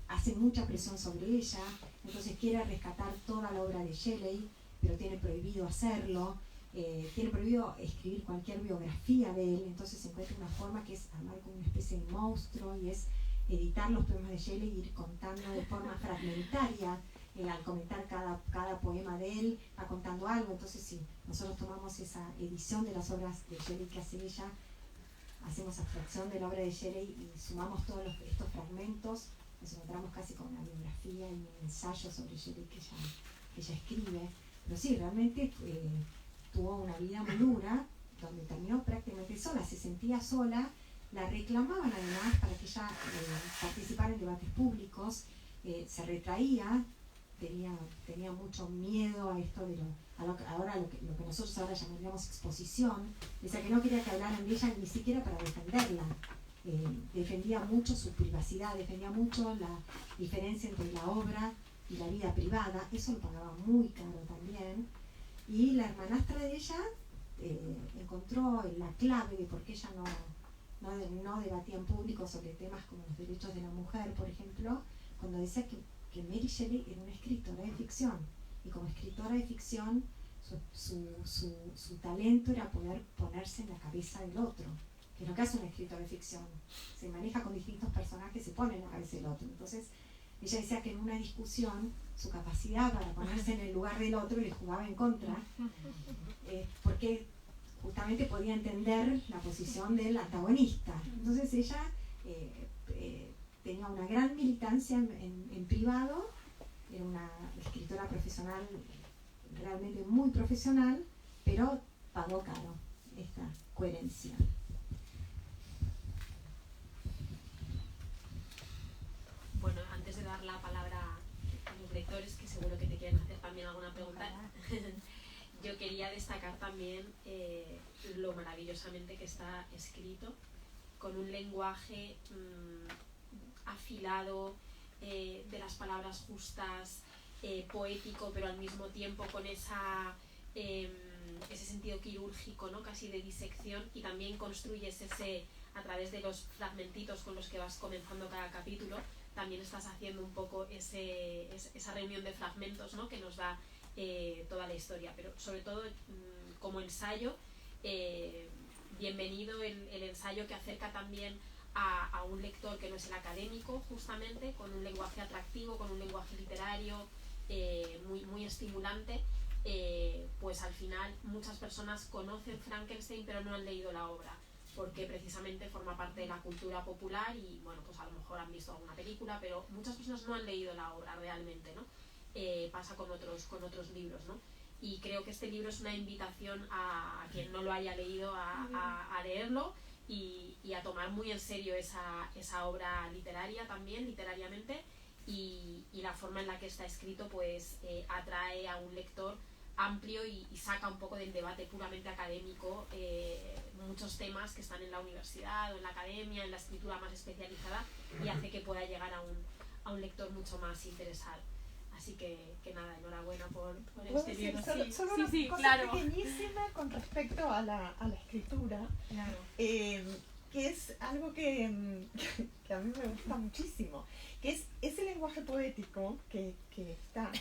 hace mucha presión sobre ella, entonces quiere rescatar toda la obra de Shelley, pero tiene prohibido hacerlo, tiene prohibido escribir cualquier biografía de él, entonces se encuentra una forma que es armar como una especie de monstruo, y es editar los poemas de Shelley y ir contando de forma fragmentaria. Al comentar cada poema de él, va contando algo. Entonces, si nosotros tomamos esa edición de las obras de Shelley que hace ella, hacemos abstracción de la obra de Shelley y sumamos todos estos fragmentos, nos encontramos casi con una biografía y un ensayo sobre Shelley que ella escribe. Pero sí, realmente tuvo una vida muy dura, donde terminó prácticamente sola, se sentía sola. La reclamaban además para que ella participara en debates públicos, se retraía, tenía mucho miedo a esto de lo que nosotros ahora llamaríamos exposición, decía que no quería que hablaran de ella ni siquiera para defenderla. Defendía mucho su privacidad, defendía mucho la diferencia entre la obra y la vida privada, eso lo pagaba muy caro también, y la hermanastra de ella encontró la clave de por qué ella no debatía en público sobre temas como los derechos de la mujer, por ejemplo, cuando decía que Mary Shelley era una escritora de ficción, y como escritora de ficción su talento era poder ponerse en la cabeza del otro, que es lo que hace un escritor de ficción, se maneja con distintos personajes, se pone en la cabeza del otro. Entonces ella decía que en una discusión su capacidad para ponerse en el lugar del otro le jugaba en contra, porque justamente podía entender la posición del antagonista. Entonces ella tenía una gran militancia en privado, era una escritora profesional realmente muy profesional, pero pagó caro esta coherencia. Bueno, antes de dar la palabra a los lectores, que seguro que te quieren hacer también alguna pregunta, yo quería destacar también lo maravillosamente que está escrito, con un lenguaje afilado, de las palabras justas, poético, pero al mismo tiempo con ese sentido quirúrgico, ¿no? Casi de disección, y también construyes a través de los fragmentitos con los que vas comenzando cada capítulo, también estás haciendo un poco esa reunión de fragmentos, ¿no? Que nos da toda la historia, pero sobre todo como ensayo, bienvenido el ensayo que acerca también a un lector que no es el académico, justamente, con un lenguaje atractivo, con un lenguaje literario muy, muy estimulante. Pues al final muchas personas conocen Frankenstein pero no han leído la obra, porque precisamente forma parte de la cultura popular y bueno, pues a lo mejor han visto alguna película, pero muchas personas no han leído la obra realmente, ¿no? Pasa con otros libros, ¿no? Y creo que este libro es una invitación a quien no lo haya leído a leerlo y a tomar muy en serio esa obra literaria también, literariamente, y la forma en la que está escrito pues atrae a un lector amplio y saca un poco del debate puramente académico muchos temas que están en la universidad o en la academia, en la escritura más especializada, y hace que pueda llegar a un lector mucho más interesado. Así que nada, enhorabuena por este libro. Solo una cosa claro. pequeñísima con respecto a la escritura. Claro. que es algo que a mí me gusta muchísimo, que es ese lenguaje poético que está,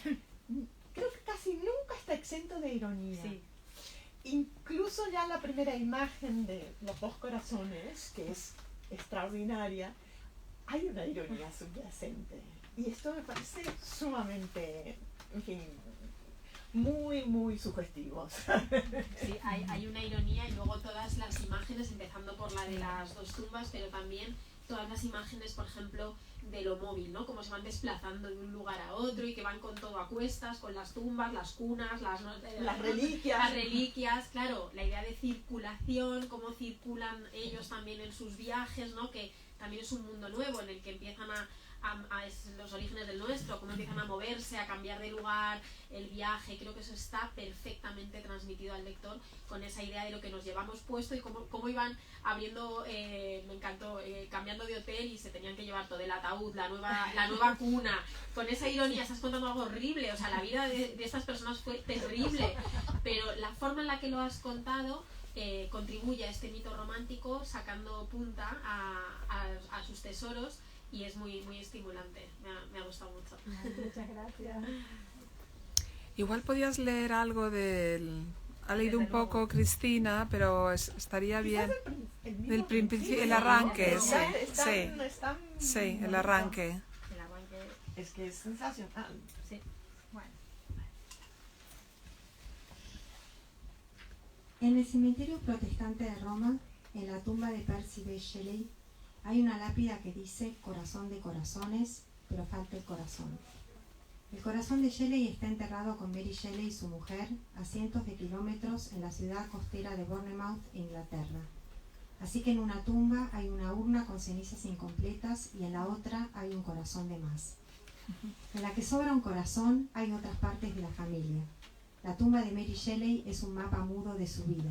creo que casi nunca está exento de ironía. Sí. Incluso ya la primera imagen de los dos corazones, que es extraordinaria, hay una ironía subyacente. Y esto me parece sumamente, en fin, muy, muy sugestivos. Sí, hay una ironía y luego todas las imágenes, empezando por la de las dos tumbas, pero también todas las imágenes, por ejemplo, de lo móvil, ¿no? Cómo se van desplazando de un lugar a otro y que van con todo a cuestas, con las tumbas, las cunas, las reliquias. Las reliquias, claro, la idea de circulación, cómo circulan ellos también en sus viajes, ¿no? Que también es un mundo nuevo en el que empiezan a los orígenes del nuestro, cómo empiezan a moverse, a cambiar de lugar, el viaje. Creo que eso está perfectamente transmitido al lector con esa idea de lo que nos llevamos puesto y cómo iban abriendo, me encantó, cambiando de hotel y se tenían que llevar todo el ataúd, la nueva cuna, con esa ironía. Estás contando algo horrible, o sea, la vida de estas personas fue terrible, pero la forma en la que lo has contado contribuye a este mito romántico, sacando punta a sus tesoros. Y es muy, muy estimulante, me ha gustado mucho. Muchas gracias. Igual podías leer algo del... Ha leído Desde un poco luego. Cristina, pero estaría bien. El principio, el arranque, sí, Están, sí, el arranque. El arranque, es que es sensacional. sí. Bueno. En el cementerio protestante de Roma, en la tumba de Percy B. Shelley, hay una lápida que dice corazón de corazones, pero falta el corazón. El corazón de Shelley está enterrado con Mary Shelley y su mujer a cientos de kilómetros en la ciudad costera de Bournemouth, Inglaterra. Así que en una tumba hay una urna con cenizas incompletas y en la otra hay un corazón de más. En la que sobra un corazón hay otras partes de la familia. La tumba de Mary Shelley es un mapa mudo de su vida.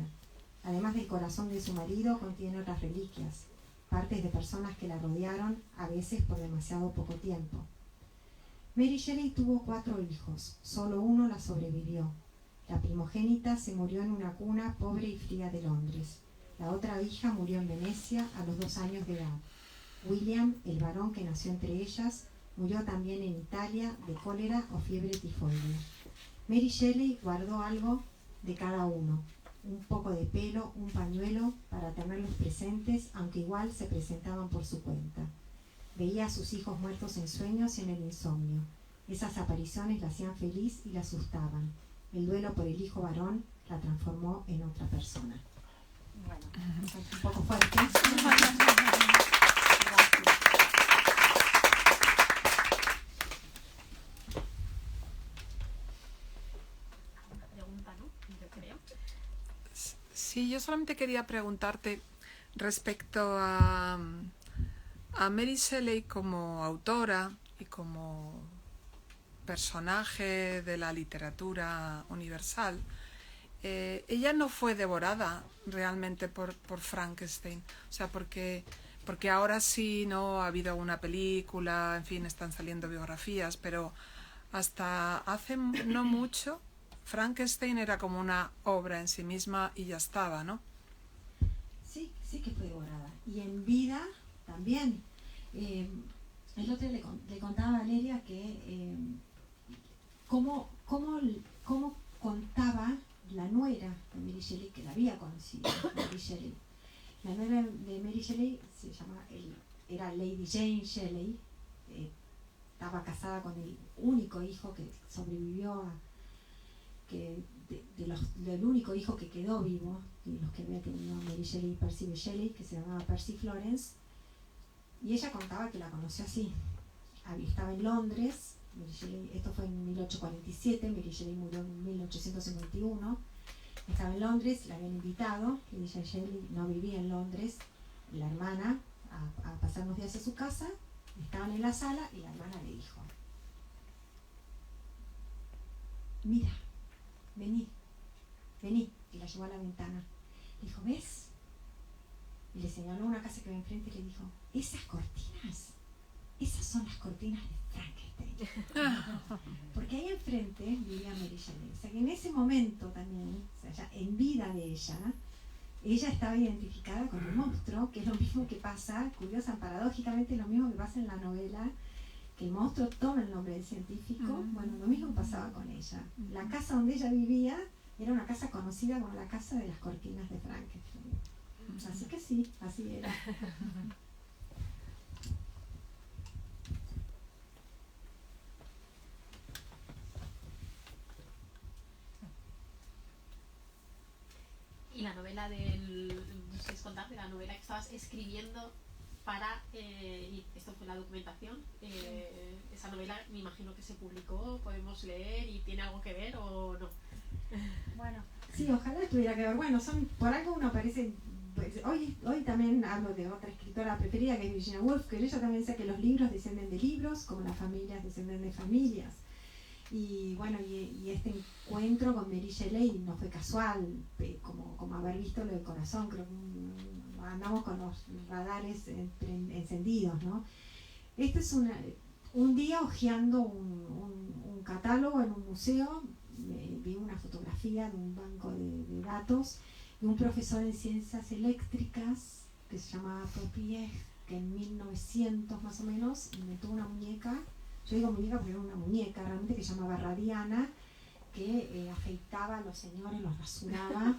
Además del corazón de su marido, contiene otras reliquias, partes de personas que la rodearon, a veces por demasiado poco tiempo. Mary Shelley tuvo 4 hijos, solo uno la sobrevivió. La primogénita se murió en una cuna pobre y fría de Londres. La otra hija murió en Venecia a los 2 años de edad. William, el varón que nació entre ellas, murió también en Italia de cólera o fiebre tifoidea. Mary Shelley guardó algo de cada uno, un poco de pelo, un pañuelo, para tenerlos presentes, aunque igual se presentaban por su cuenta. Veía a sus hijos muertos en sueños y en el insomnio. Esas apariciones la hacían feliz y la asustaban. El duelo por el hijo varón la transformó en otra persona. Bueno, es un poco fuerte. Pregunta, ¿no? Yo creo. Sí, yo solamente quería preguntarte respecto a Mary Shelley como autora y como personaje de la literatura universal. Ella no fue devorada realmente por Frankenstein, o sea, porque ahora sí no ha habido una película, en fin, están saliendo biografías, pero hasta hace no mucho Frankenstein era como una obra en sí misma y ya estaba, ¿no? Sí, sí que fue devorada. Y en vida también. El otro le contaba a Valeria que cómo contaba la nuera de Mary Shelley, que la había conocido, Mary Shelley. La nuera de Mary Shelley se llama, era Lady Jane Shelley, estaba casada con el único hijo que sobrevivió del único hijo que quedó vivo, de los que había tenido Mary Shelley y Percy B. Shelley, que se llamaba Percy Florence, y ella contaba que la conoció así. Estaba en Londres, Mary Shelley, esto fue en 1847, Mary Shelley murió en 1851, estaba en Londres, la habían invitado, Lady Jane Shelley no vivía en Londres, la hermana, a pasar unos días a su casa, estaban en la sala y la hermana le dijo: mira, vení, y la llevó a la ventana. Le dijo: ¿ves? Y le señaló una casa que ve enfrente y le dijo: esas cortinas, esas son las cortinas de Frankenstein. Porque ahí enfrente vivía Mary Shelley. O sea que en ese momento también, o sea, ya en vida de ella, ella estaba identificada con un monstruo, que es lo mismo que pasa, curiosa, paradójicamente lo mismo que pasa en la novela, que el monstruo toma el nombre del científico. Bueno, lo mismo pasaba con ella. La casa donde ella vivía era una casa conocida como la casa de las cortinas de Frankenstein. Así que sí, así era. Y la novela no sé si contar, de la novela que estabas escribiendo para, y esto fue la documentación, esa novela me imagino que se publicó, podemos leer y tiene algo que ver o no. Bueno, sí, ojalá tuviera que ver. Bueno, por algo uno parece. Pues, hoy también hablo de otra escritora preferida que es Virginia Woolf, que ella también dice que los libros descienden de libros, como las familias descienden de familias. Y bueno, y este encuentro con Mary Shelley no fue casual, como haber visto lo del corazón. Creo que andamos con los radares encendidos, ¿no? Este es un día hojeando un catálogo en un museo, vi una fotografía de un banco de datos de un profesor en ciencias eléctricas que se llamaba Popier, que en 1900 más o menos inventó una muñeca. Yo digo muñeca porque era una muñeca realmente que se llamaba Radiana, que afeitaba a los señores, los rasuraba.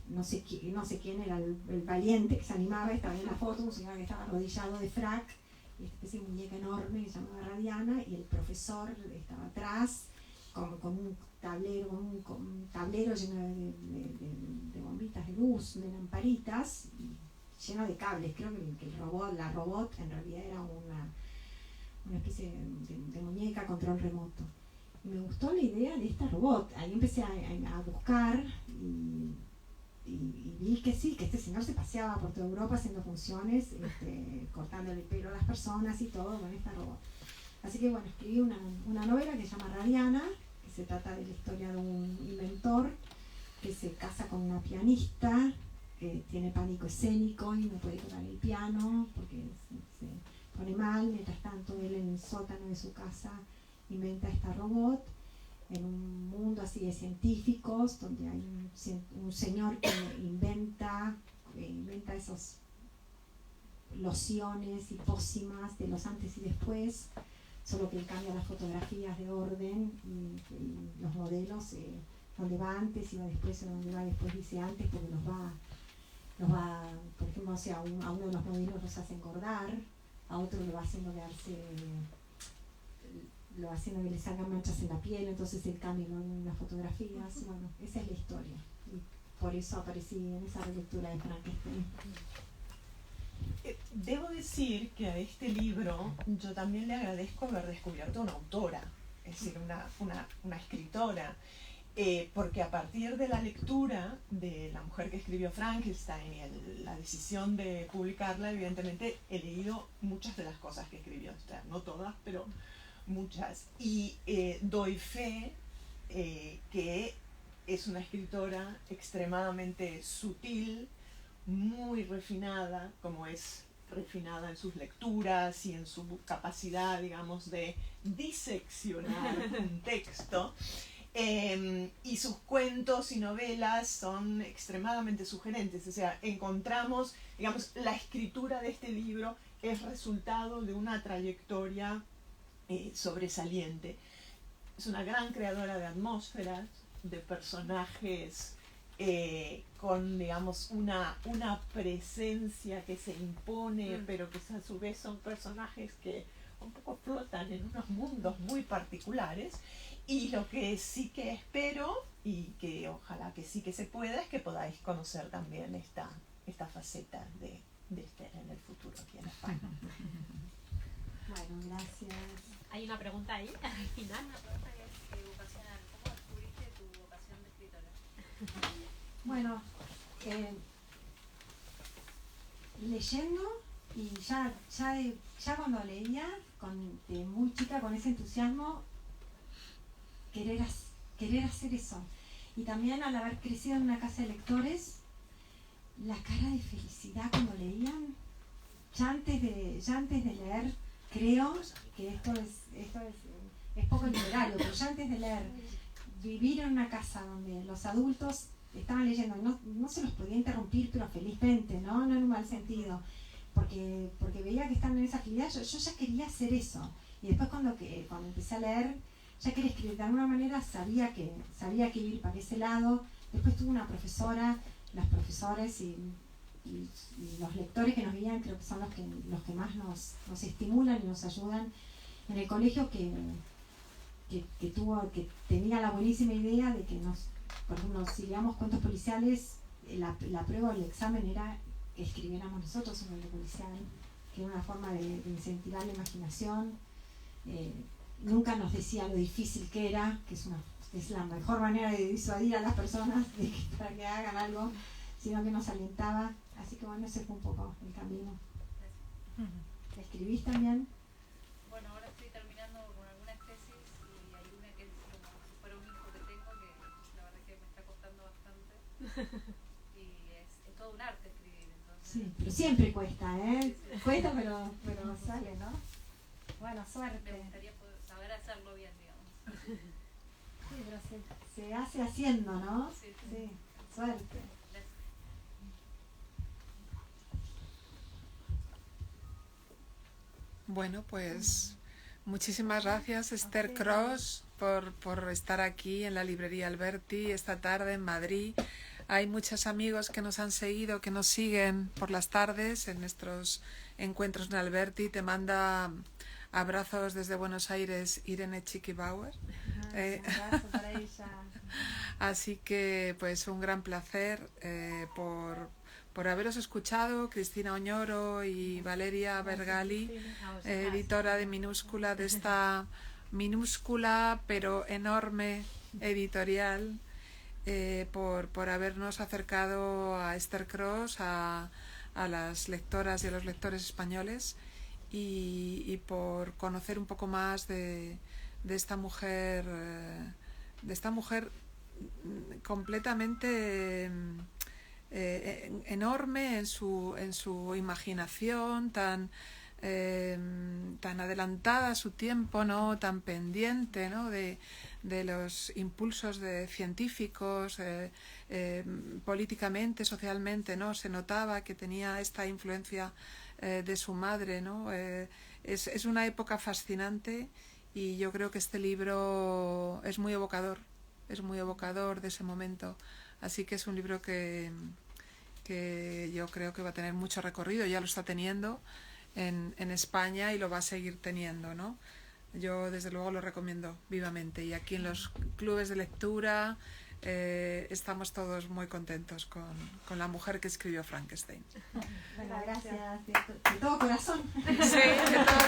No sé quién era el valiente que se animaba, estaba en la foto, un señor que estaba arrodillado de frac, esta especie de muñeca enorme que se llamaba Radiana, y el profesor estaba atrás con un tablero lleno de bombitas de luz, de lamparitas, y lleno de cables. Creo que la robot en realidad era una especie de muñeca control remoto. Y me gustó la idea de esta robot. Ahí empecé a buscar y vi que sí, que este señor se paseaba por toda Europa haciendo funciones, cortándole el pelo a las personas y todo con esta robot. Así que bueno, escribí una novela que se llama Radiana, que se trata de la historia de un inventor que se casa con una pianista, que tiene pánico escénico y no puede tocar el piano porque se pone mal. Mientras tanto, él en el sótano de su casa inventa esta robot en un mundo así de científicos, donde hay un señor que inventa esos lociones y pócimas de los antes y después, solo que él cambia las fotografías de orden y los modelos, donde va antes y va después, o donde va después dice antes, porque los va, por ejemplo, o sea, a uno de los modelos los hace engordar, a otro lo va haciendo que le salgan manchas en la piel, entonces él cambia en las fotografías. Bueno, esa es la historia, y por eso aparecí en esa relectura de Frankenstein. Debo decir que a este libro yo también le agradezco haber descubierto una autora, es decir, una escritora, porque a partir de la lectura de la mujer que escribió Frankenstein y la decisión de publicarla, evidentemente he leído muchas de las cosas que escribió, o sea, no todas, pero muchas, y doy fe que es una escritora extremadamente sutil, muy refinada, como es refinada en sus lecturas y en su capacidad, digamos, de diseccionar un texto. Y sus cuentos y novelas son extremadamente sugerentes, o sea, encontramos, digamos, la escritura de este libro es resultado de una trayectoria sobresaliente. Es una gran creadora de atmósferas, de personajes con, digamos, una presencia que se impone, pero que a su vez son personajes que un poco flotan en unos mundos muy particulares. Y lo que sí que espero, y que ojalá que sí que se pueda, es que podáis conocer también esta faceta de Esther en el futuro aquí en España. Bueno, gracias. Hay una pregunta ahí, al final. Una pregunta que es vocacional. ¿Cómo descubriste tu vocación de escritora? Bueno, leyendo, y ya cuando leía, de muy chica, con ese entusiasmo, querer hacer eso. Y también al haber crecido en una casa de lectores, la cara de felicidad cuando leían, ya antes de leer, creo que esto es poco literario, pero ya antes de leer, vivir en una casa donde los adultos estaban leyendo, no se los podía interrumpir, pero felizmente, no en un mal sentido, porque veía que estaban en esa actividad, yo ya quería hacer eso. Y después cuando empecé a leer, ya quería escribir, de alguna manera sabía que ir para ese lado. Después tuve una profesora, los profesores y los lectores que nos guían, creo que son los que más nos estimulan y nos ayudan en el colegio, que tenía la buenísima idea de que por ejemplo, si leíamos cuentos policiales, la prueba o el examen era que escribiéramos nosotros un cuento policial, que era una forma de incentivar la imaginación. Nunca nos decía lo difícil que era, que es la mejor manera de disuadir a las personas para que hagan algo, sino que nos alentaba. Así que bueno, ese fue un poco el camino. ¿Escribís también? Bueno, ahora estoy terminando con algunas tesis y hay una que es como si fuera un hijo que tengo, que la verdad que me está costando bastante. Y es todo un arte escribir. Entonces, Sí, pero siempre cuesta, ¿eh? Sí. Cuesta, pero sale, ¿no? Bueno, suerte. me gustaría saber hacerlo bien, digamos. Sí, pero se hace haciendo, ¿no? Sí. Sí, suerte. Bueno, pues muchísimas gracias, Esther Cross, por estar aquí en la librería Alberti esta tarde en Madrid. Hay muchos amigos que nos han seguido, que nos siguen por las tardes en nuestros encuentros en Alberti. Te manda abrazos desde Buenos Aires Irene Chiquibauer. Un abrazo para ella. Así que pues un gran placer por haberos escuchado, Cristina Oñoro y Valeria Bergali, editora de Minúscula, de esta minúscula pero enorme editorial, por habernos acercado a Esther Cross, a las lectoras y a los lectores españoles, y por conocer un poco más de esta mujer completamente enorme en su imaginación, tan adelantada a su tiempo, ¿no? Tan pendiente, ¿no? de los impulsos de científicos, políticamente, socialmente, ¿no? Se notaba que tenía esta influencia de su madre, ¿no? Es una época fascinante, y yo creo que este libro es muy evocador de ese momento. Así que es un libro que yo creo que va a tener mucho recorrido, ya lo está teniendo en España y lo va a seguir teniendo, ¿no? Yo desde luego lo recomiendo vivamente, y aquí en los clubes de lectura estamos todos muy contentos con la mujer que escribió Frankenstein. Bueno, gracias de todo corazón. Sí, de todo